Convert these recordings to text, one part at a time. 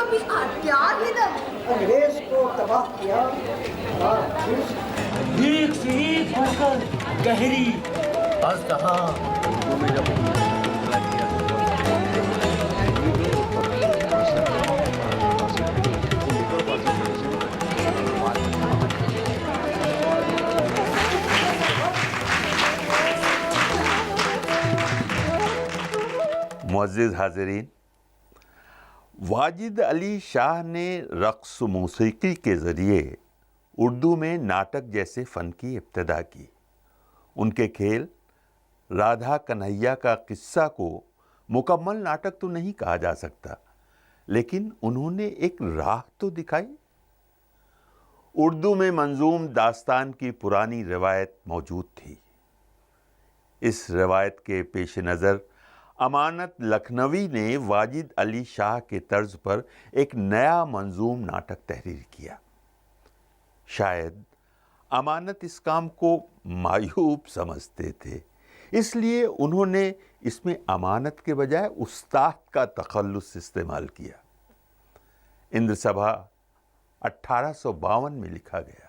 भी अत्याहितम। अंग्रेज को तबाह किया और एक से एक बढ़कर गहरी अजदहा मुअज़्ज़िज़ हाज़िरीन, वाजिद अली शाह ने रक़्स मौसीकी के ज़रिए उर्दू में नाटक जैसे फ़न की इब्तिदा की। उनके खेल राधा कन्हैया का किस्सा को मुकम्मल नाटक तो नहीं कहा जा सकता, लेकिन उन्होंने एक राह तो दिखाई। उर्दू में मंजूम दास्तान की पुरानी रिवायत मौजूद थी। इस रिवायत के पेश नज़र अमानत लखनवी ने वाजिद अली शाह के तर्ज पर एक नया मंजूम नाटक तहरीर किया। शायद अमानत इस काम को मायूब समझते थे, इसलिए उन्होंने इसमें अमानत के बजाय उस्ताद का तखल्लुस इस्तेमाल किया। इंद्र सभा 1852 में लिखा गया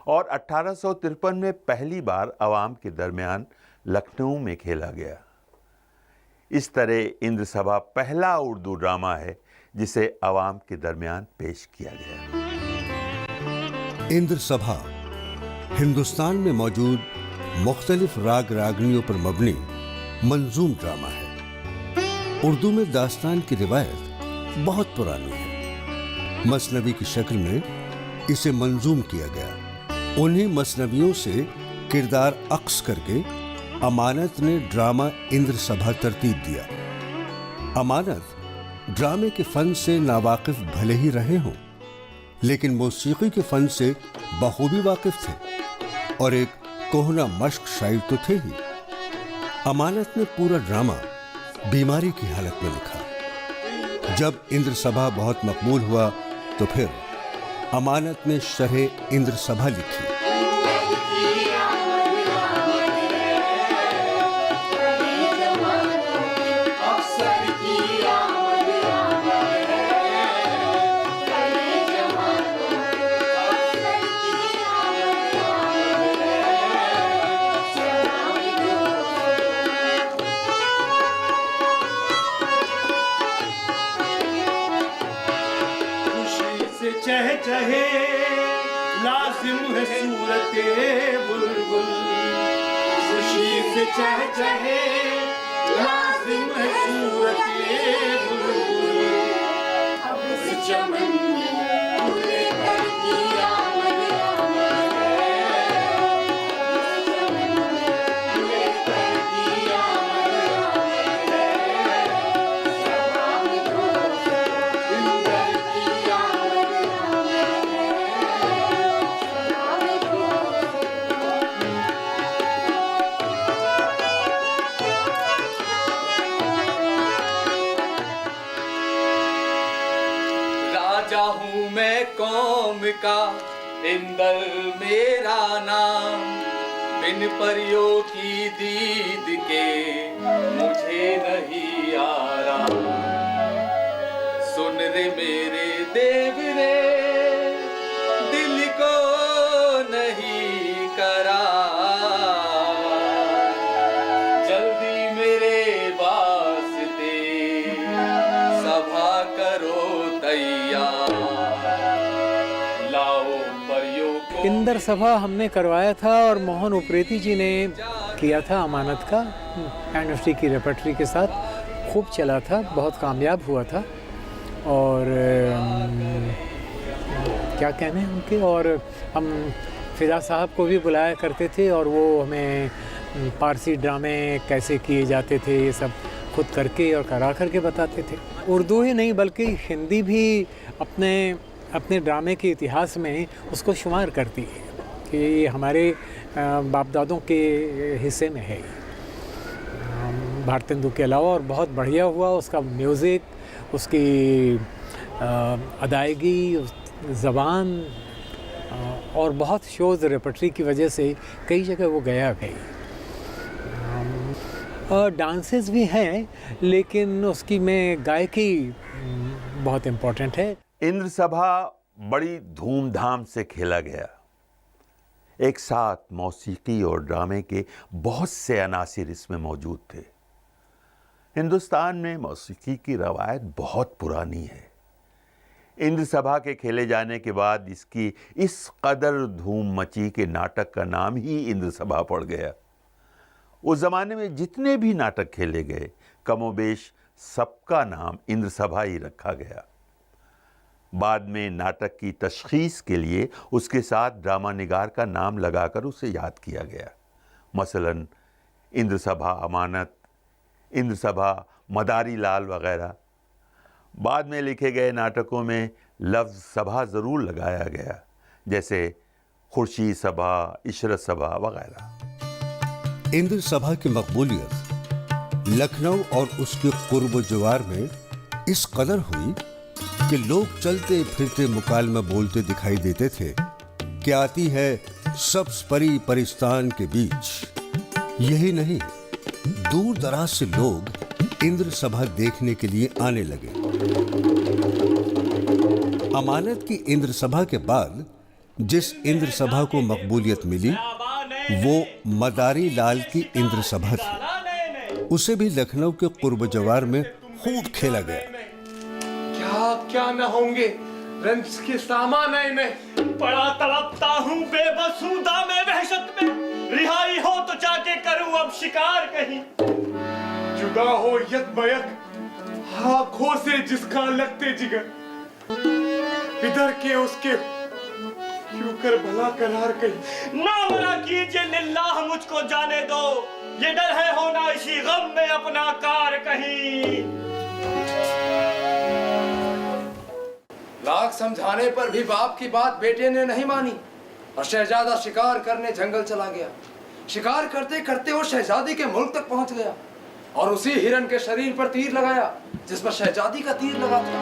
और 1853 में पहली बार अवाम के दरमियान लखनऊ में खेला गया। इस तरह इंद्र सभा पहला उर्दू ड्रामा है जिसे अवाम के दरमियान पेश किया गया। इंद्र सभा हिंदुस्तान में मौजूद मुख्तलिफ राग रागनियों पर मबनी मंजूम ड्रामा है। उर्दू में दास्तान की रिवायत बहुत पुरानी है। मसनवी की शक्ल में इसे मंजूम किया गया। उन्हीं मसनवियों से किरदार अक्स करके अमानत ने ड्रामा इंद्र सभा तरतीब दिया। अमानत ड्रामे के फन से नावाकिफ भले ही रहे हों, लेकिन मौसीकी के फन से बखूबी वाकिफ थे और एक कोहना मश्क शायर तो थे ही। अमानत ने पूरा ड्रामा बीमारी की हालत में लिखा। जब इंद्र सभा बहुत मकबूल हुआ तो फिर अमानत ने शरह इंद्र सभा लिखी। चहे लाजिम है सूरते बुलबुल, खुशी से चहे लाजिम है सूरते बुलबुल। अब इस चमन में पूरे घर की आमद आमद है। इस चमन में पूरे घर की आमद आमद है। सभा में तो घर की आमद आमद है। सभा में तो राजा हूँ मैं कौम का, इंदर मेरा नाम। बिन परियों की दीद के मुझे नहीं आराम। सुन रे मेरे देव रे, दिल को नहीं करा। जल्दी मेरे वास्ते सभा करो तैयार। लाओ परियों को। इंदर सभा हमने करवाया था और मोहन उप्रेती जी ने किया था अमानत का एंड की रेपर्टरी के साथ। खूब चला था, बहुत कामयाब हुआ था और क्या कहने हैं उनके। और हम फिदा साहब को भी बुलाया करते थे और वो हमें पारसी ड्रामे कैसे किए जाते थे ये सब खुद करके और करा करके बताते थे। उर्दू ही नहीं बल्कि हिंदी भी अपने ड्रामे के इतिहास में उसको शुमार करती है कि ये हमारे बाप दादों के हिस्से में है भारतेंदु के अलावा। और बहुत बढ़िया हुआ उसका म्यूज़िक, उसकी अदायगी, ज़बान और बहुत शोज़ रेपर्टरी की वजह से कई जगह वो गया भी। डांसेस भी हैं लेकिन उसकी मैं गायकी बहुत इम्पोर्टेंट है। इंद्र सभा बड़ी धूमधाम से खेला गया। एक साथ मौसीकी और ड्रामे के बहुत से अनासिर इसमें मौजूद थे। हिंदुस्तान में मौसीकी की रवायत बहुत पुरानी है। इंद्र सभा के खेले जाने के बाद इसकी इस कदर धूम मची कि नाटक का नाम ही इंद्र सभा पड़ गया। उस जमाने में जितने भी नाटक खेले गए कमोबेश सबका नाम इंद्र सभा ही रखा गया। बाद में नाटक की तशखीस के लिए उसके साथ ड्रामा निगार का नाम लगाकर उसे याद किया गया। मसलन इंद्र सभा अमानत, इंद्र सभा मदारी लाल वगैरह। बाद में लिखे गए नाटकों में लफ्ज़ सभा ज़रूर लगाया गया, जैसे खुर्शी सभा, इशरत सभा वगैरह। इंद्र सभा की मकबूलियत लखनऊ और उसके कुर्ब जवार में इस कदर हुई कि लोग चलते फिरते मुकालमा बोलते दिखाई देते थे कि आती है सब्ज परी परिस्तान के बीच। यही नहीं, दूर दराज से लोग इंद्र सभा देखने के लिए आने लगे। अमानत की इंद्र सभा के बाद जिस इंद्र सभा को मकबूलियत मिली वो मदारी लाल की इंद्र सभा थी। उसे भी लखनऊ के कुर्ब जवार में खूब खेला गया। क्या न होंगे रंज के सामान में। बड़ा तड़पता हूँ, बेबस हूँ दामे वहशत में। रिहाई हो तो जाके करूँ अब शिकार कहीं। जुदा हो यकमयक आँखों से जिसका लगते जिगर, इधर के उसके क्यों कर भला करार कहीं। ना मना कीजिए लिल्लाह, मुझको जाने दो। ये डर है होना इसी गम में अपना कार कहीं। लाख समझाने पर भी बाप की बात बेटे ने नहीं मानी और शहजादा शिकार करने जंगल चला गया। शिकार करते करते वो शहजादी के मुल्क तक पहुंच गया और उसी हिरन के शरीर पर तीर लगाया जिस पर शहजादी का तीर लगा था।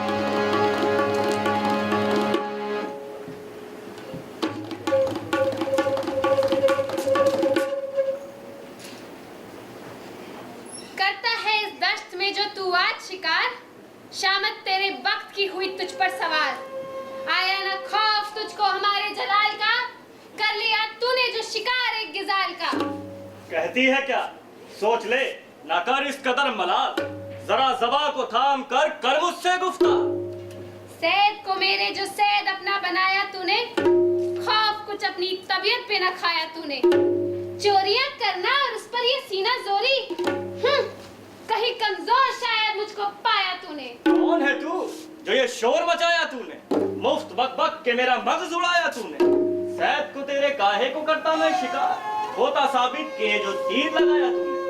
करता है इस दश्त में जो तू आज शिकार, शामत तेरे वक्त की हुई तुझ पर सवार। आया न खौफ तुझको हमारे जलाल का, कर लिया तूने जो शिकार एक गिजाल का। कहती है क्या, सोच ले ना कर इस कदर मलाल। जरा ज़बा को थाम कर मुझसे गुफ्तार। सैद को मेरे जो सैद अपना बनाया तूने, खौफ कुछ अपनी तबीयत पे न खाया तूने। चोरियां करना और उस पर ये सीना जोरी, कहीं कमजोर शायद मुझको पाया तूने। कौन है तू जो ये शोर मचाया तूने, मुफ्त बक बक के मेरा मगज उड़ाया तूने। सैद को तेरे काहे को करता मैं शिकार, होता साबित के जो तीर लगाया तूने।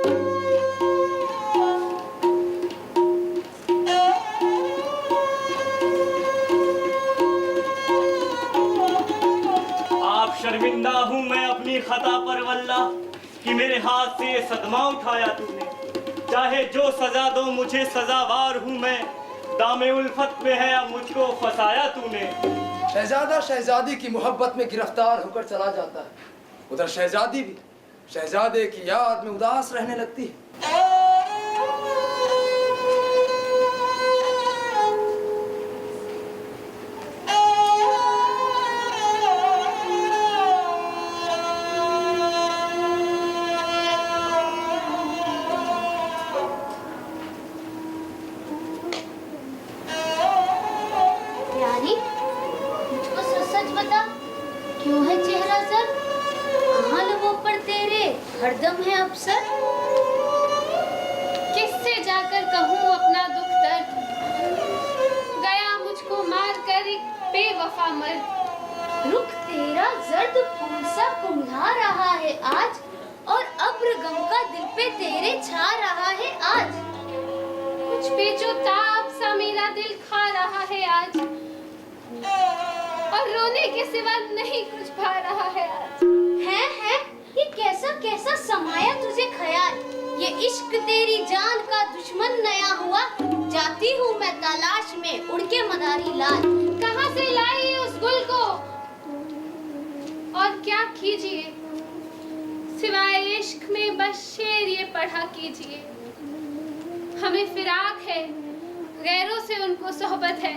आप शर्मिंदा हूँ मैं अपनी खता पर वल्लाह, कि मेरे हाथ से ये सदमा उठाया तूने। चाहे जो सजा दो मुझे सजावार हूँ मैं, दामे उल्फत में है अब मुझको फंसाया तूने। शहजादा शहजादी की मोहब्बत में गिरफ्तार होकर चला जाता है। उधर शहजादी भी शहजादे की याद में उदास रहने लगती है। रानी, मुझको सच बता, क्यों है चेहरा सर? कहाँ लबों पर तेरे हरदम है अफसर? किससे जाकर कहूँ अपना दुख दर्द, गया मुझको मार कर एक बेवफा मर्द। रुख तेरा जर्द फूल सा कुम्हला रहा है आज, और अब्र गम का दिल पे तेरे छा रहा है आज। कुछ बेचो ताप सा मेरा दिल खा रहा है आज, और रोने के सिवा नहीं कुछ भा रहा है आज। है ये कैसा कैसा समाया तुझे ख्याल, ये इश्क तेरी जान का दुश्मन नया हुआ। जाती हूँ मैं तलाश में उड़ के मदारी लाल, कहाँ से लाई उस गुल को और क्या कीजिए, सिवाय इश्क में बस शेर ये पढ़ा कीजिए। हमें फिराक है गैरों से उनको सोहबत है।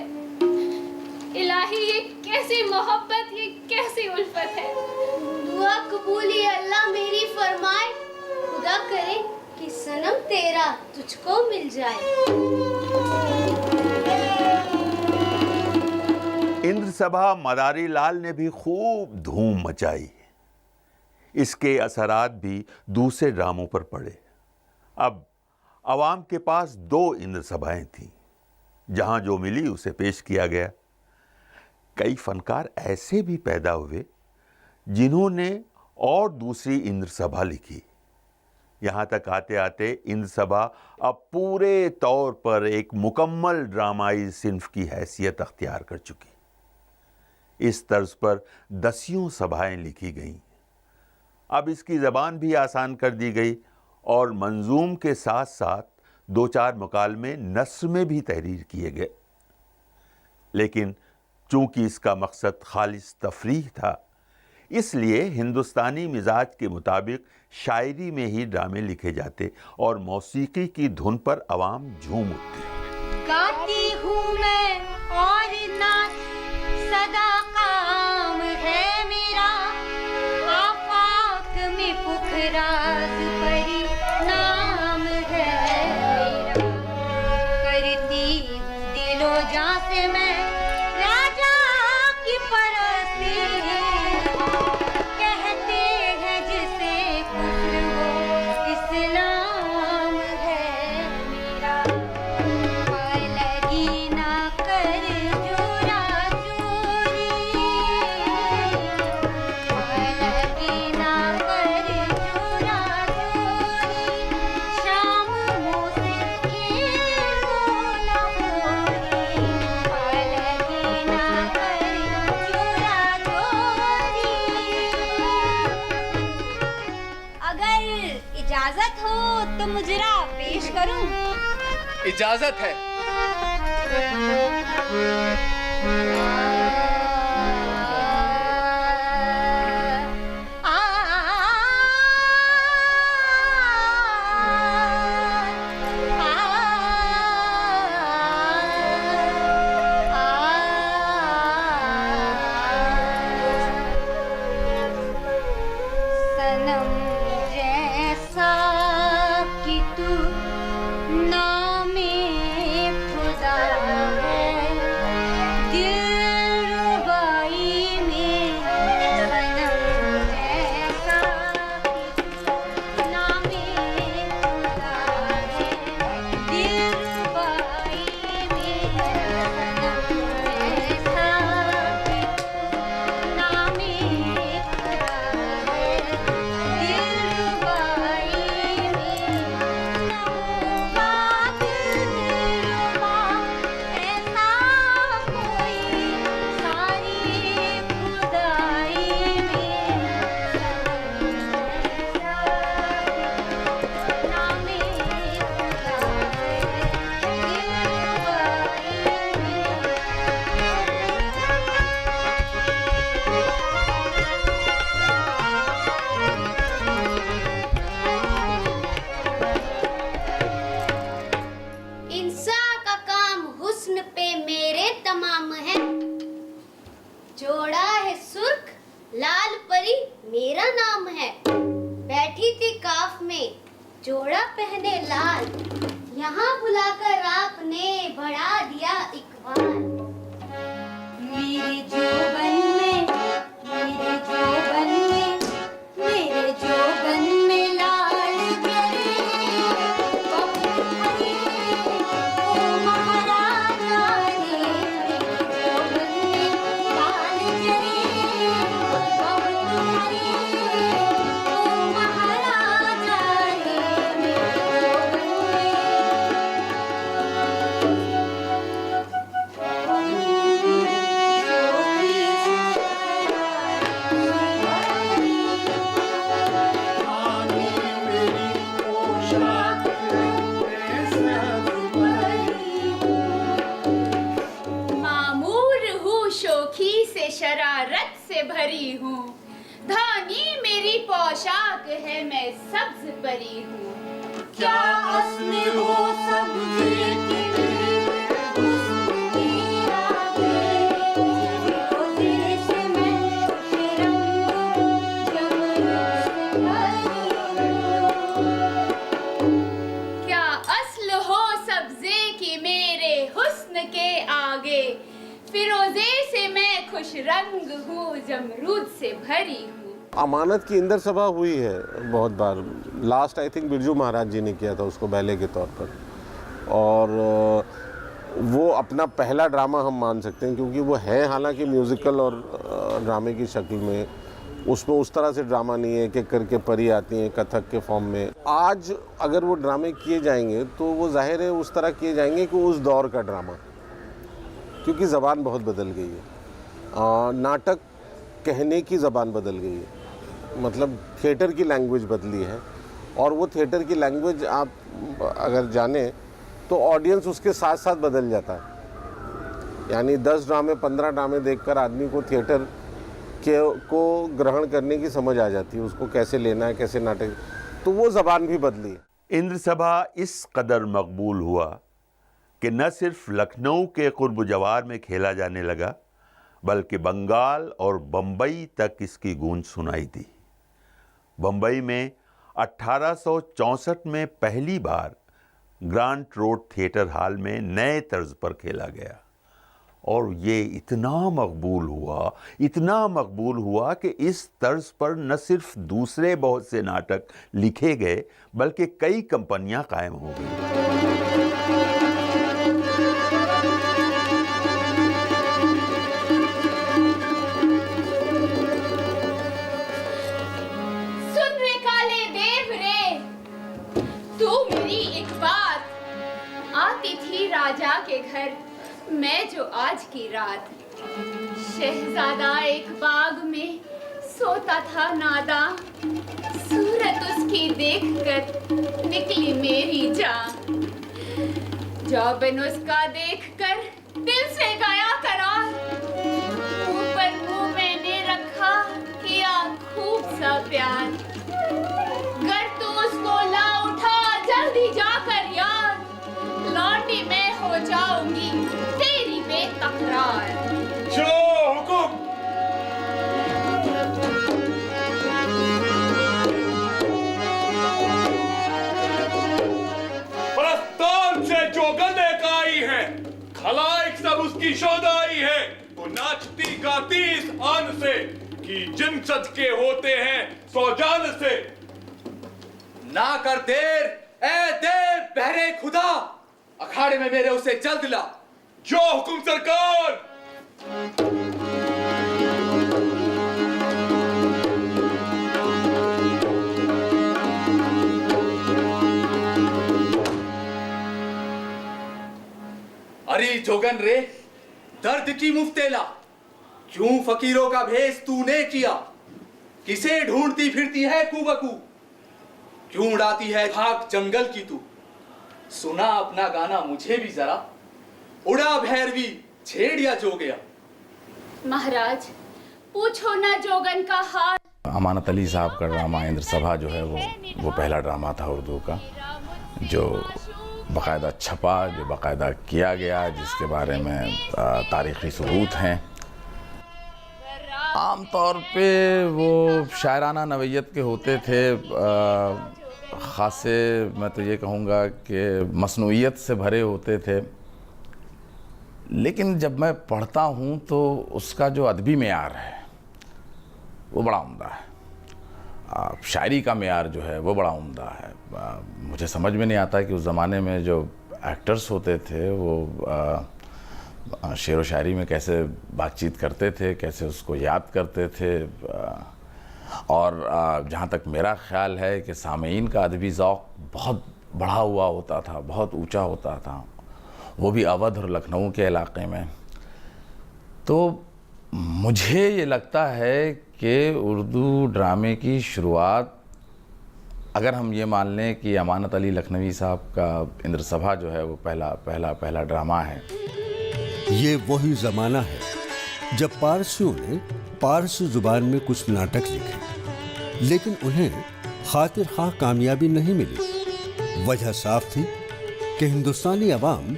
इलाही ये कैसी मोहब्बत, ये कैसी उल्फत है। दुआ कबूली अल्लाह मेरी फरमाए, खुदा करे कि सनम तेरा तुझको मिल जाए। इंद्र सभा मदारी लाल ने भी खूब धूम मचाई। इसके असरात भी दूसरे ड्रामों पर पड़े। अब अवाम के पास 2 इंद्र सभाएं थीं, जहां जो मिली उसे पेश किया गया। कई फनकार ऐसे भी पैदा हुए जिन्होंने और दूसरी इंद्र सभा लिखी। यहाँ तक आते आते इंद्र सभा अब पूरे तौर पर एक मुकम्मल ड्रामाई सिन्फ की हैसियत अख्तियार कर चुकी। इस तर्ज पर दसियों सभाएं लिखी गईं। अब इसकी ज़बान भी आसान कर दी गई और मंजूम के साथ साथ 2-4 मुकालमे नस्र में भी तहरीर किए गए। लेकिन चूंकि इसका मकसद खालिस तफरीह था, इसलिए हिंदुस्तानी मिजाज के मुताबिक शायरी में ही ड्रामे लिखे जाते और मौसीकी की धुन पर अवाम झूम उठती। गाती हूँ मैं और नाच सदा काम है मेरा, आफाक में पुखराज परी नाम है मेरा। करती हूँ दिलो जान से मैं राजा की परस्ती, कहते हैं जिसे कुफ्र हो इस्लाम है मेरा। लगी ना कर चोरा चोरी, लगी ना कर चोरा चोरी, शाम मुझसे खेलो ना होरी, लगी ना कर चोरा चोरी। अगर इजाजत हो तो मुजरा पेश करूं। इजाजत है। सनम जैसा कि तू नामे खुदा है, दिलरुबाई में सनम जैसा कि तू नामे खुदा है, दिलरुबाई में सनम जैसा कि तू नामे खुदा है, दिलरुबाई में नौबा दिलरुबा ऐसा कोई सारी खुदाई में सनम जैसा नामे खुदा इंसान का काम हुस्न पे मेरे तमाम है, जोड़ा है सुर्ख लाल परी मेरा नाम है। बैठी थी काफ में जोड़ा पहने लाल, यहाँ बुलाकर आपने बढ़ा दिया इकबाल। मेरे जोबन में, मेरे जोबन में, मेरे जोबन में लाल जरे बहुत हरे, ओ महाराजा रे। मेरे जोबन में लाल जरे बहुत हरे, ओ महाराजा रे। मेरे मामूर हूँ शोखी से शरारत से भरी हूँ, धानी मेरी पोशाक है मैं सब्ज परी हूँ। क्या असली हो सब्ज़ी की हुस्न के आगे, फिरोजे से मैं खुश रंग हूँ, जमरूद से भरी हूँ। अमानत की इंदर सभा हुई है बहुत बार। Last I think Birju Maharaj जी ने किया था उसको बैले के तौर पर, और वो अपना पहला ड्रामा हम मान सकते हैं, क्योंकि वो है हालांकि म्यूज़िकल और ड्रामे की शक्ल में। उसमें उस तरह से ड्रामा नहीं है कि करके परी आती हैं कथक के फॉर्म में। आज अगर वो ड्रामे किए जाएंगे तो वो जाहिर है उस तरह किए जाएंगे कि उस दौर का ड्रामा, क्योंकि ज़बान बहुत बदल गई है। नाटक कहने की ज़बान बदल गई है, मतलब थिएटर की लैंग्वेज बदली है, और वो थिएटर की लैंग्वेज आप अगर जाने तो ऑडियंस उसके साथ साथ बदल जाता है। यानी 10 ड्रामे 15 ड्रामे देखकर आदमी को थिएटर को ग्रहण करने की समझ आ जाती है, उसको कैसे लेना है, कैसे नाटक, तो वो ज़बान भी बदली है। इंद्र सभा इस कदर मकबूल हुआ कि न सिर्फ लखनऊ के कुर्ब जवार में खेला जाने लगा, बल्कि बंगाल और बम्बई तक इसकी गूंज सुनाई दी। बम्बई में 1864 में पहली बार ग्रांट रोड थिएटर हॉल में नए तर्ज पर खेला गया, और ये इतना मकबूल हुआ कि इस तर्ज पर न सिर्फ दूसरे बहुत से नाटक लिखे गए, बल्कि कई कंपनियां कायम हो गई। राजा के घर मैं जो आज की रात, शहजादा एक बाग में सोता था नादा, सूरत उसकी देखकर निकली मेरी जान। जौबन उसका देखकर दिल से गया करार, ऊपर मुंह मैंने रखा किया खूब सा प्यार। गर तू उसको ला उठा जल्दी जाकर यार, लौंडी मैं हो जाऊंगी तेरी बेतकरार। जो हुकुम। परस्तान से जो गले का आई है, खलाइक सब उसकी शोध आई है। वो नाचती गाती इस आन से कि जिन सदके होते हैं सौ जान से। ना कर देर ए देर बहरे खुदा, अखाड़े में मेरे उसे जल्द ला। जो हुकुम सरकार। अरे जोगन रे, दर्द की मुफ्तेला, क्यों फकीरों का भेष तूने किया? किसे ढूंढती फिरती है कुबकू? क्यों उड़ाती है खाक जंगल की तू? सुना अपना गाना मुझे भी जरा, उड़ा भैरवी छेड़िया जो गया। महाराज पूछो ना जोगन का हाल। अमानत अली साहब का ड्रामा इंद्र सभा जो है वो पहला ड्रामा था उर्दू का, जो बाकायदा छपा, जो बाकायदा किया गया, जिसके बारे में तारीख़ी सबूत हैं। आम तौर पे वो शायराना नवैयत के होते थे, ख़ासे मैं तो ये कहूँगा कि मसनूइयत से भरे होते थे। लेकिन जब मैं पढ़ता हूँ तो उसका जो अदबी मेयार है वो बड़ा उम्दा है। शायरी का मेयार जो है वो बड़ा उम्दा है। मुझे समझ में नहीं आता कि उस ज़माने में जो एक्टर्स होते थे वो शेर व शायरी में कैसे बातचीत करते थे, कैसे उसको याद करते थे। और जहाँ तक मेरा ख्याल है कि सामीन का अदबी ज़ौक़ बहुत बढ़ा हुआ होता था, बहुत ऊंचा होता था, वो भी अवध और लखनऊ के इलाके में। तो मुझे ये लगता है कि उर्दू ड्रामे की शुरुआत, अगर हम ये मान लें कि अमानत अली लखनवी साहब का इंद्र सभा जो है वो पहला ड्रामा है। ये वही ज़माना है जब पारसियों ने पारसी ज़ुबान में कुछ नाटक लिखे, लेकिन उन्हें खातिर ख़्वाह कामयाबी नहीं मिली। वजह साफ थी कि हिंदुस्तानी अवाम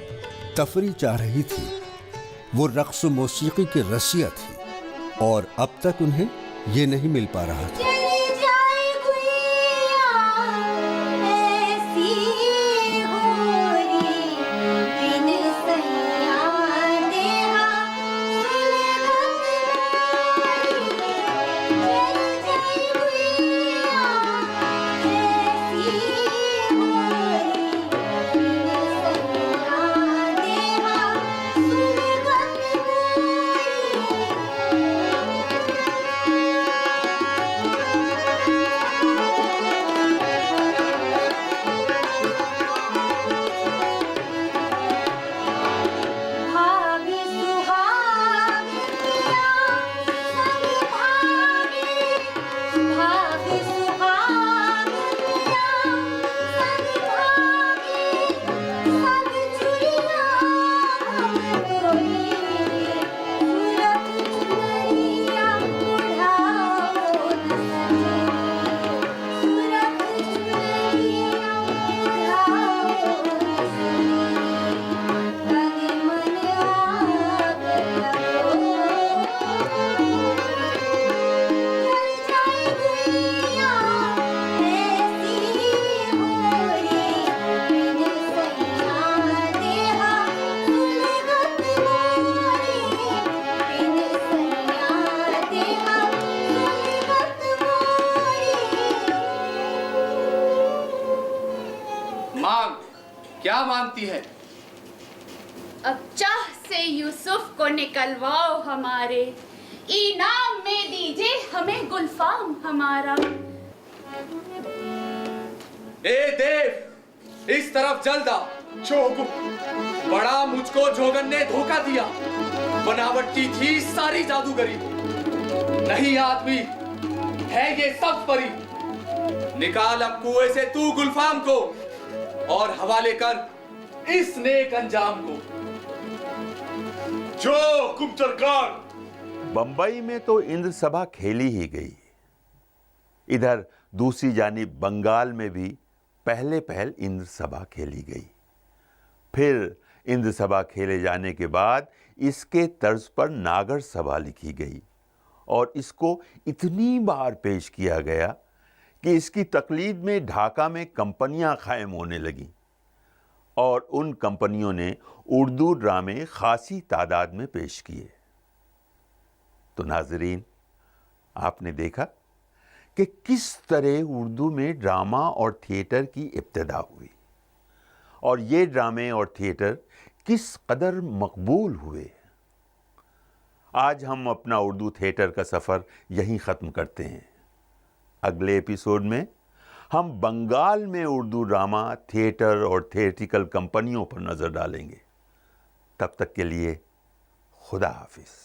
तफरी चाह रही थी, वो रक़्स व मौसीक़ी की रसिया थी, और अब तक उन्हें ये नहीं मिल पा रहा था। ऐसी गोरी बिन सैया मांगती है। अब चाह से यूसुफ को निकलवाओ हमारे, इनाम में दीजिए हमें गुलफाम हमारा। ए देव, इस तरफ जल्द आ। बड़ा मुझको जोगन ने धोखा दिया। बनावट की थी सारी जादूगरी, नहीं आदमी है ये सब परी। निकाल अब कुएं से तू गुलफाम को और हवाले कर इस नेक अंजाम को। जो हुकुम सरकार। बंबई में तो इंद्र सभा खेली ही गई। इधर दूसरी जानिब बंगाल में भी पहले पहल इंद्र सभा खेली गई। फिर इंद्र सभा खेले जाने के बाद इसके तर्ज पर नागर सभा लिखी गई और इसको इतनी बार पेश किया गया कि इसकी तकलीद में ढाका में कंपनियां कायम होने लगीं और उन कंपनियों ने उर्दू ड्रामे खासी तादाद में पेश किए। तो नाजरीन, आपने देखा कि किस तरह उर्दू में ड्रामा और थिएटर की इब्तिदा हुई और ये ड्रामे और थिएटर किस कदर मकबूल हुए। आज हम अपना उर्दू थिएटर का सफ़र यहीं ख़त्म करते हैं। अगले एपिसोड में हम बंगाल में उर्दू ड्रामा, थिएटर और थिएट्रिकल कंपनियों पर नज़र डालेंगे। तब तक के लिए खुदा हाफिज़।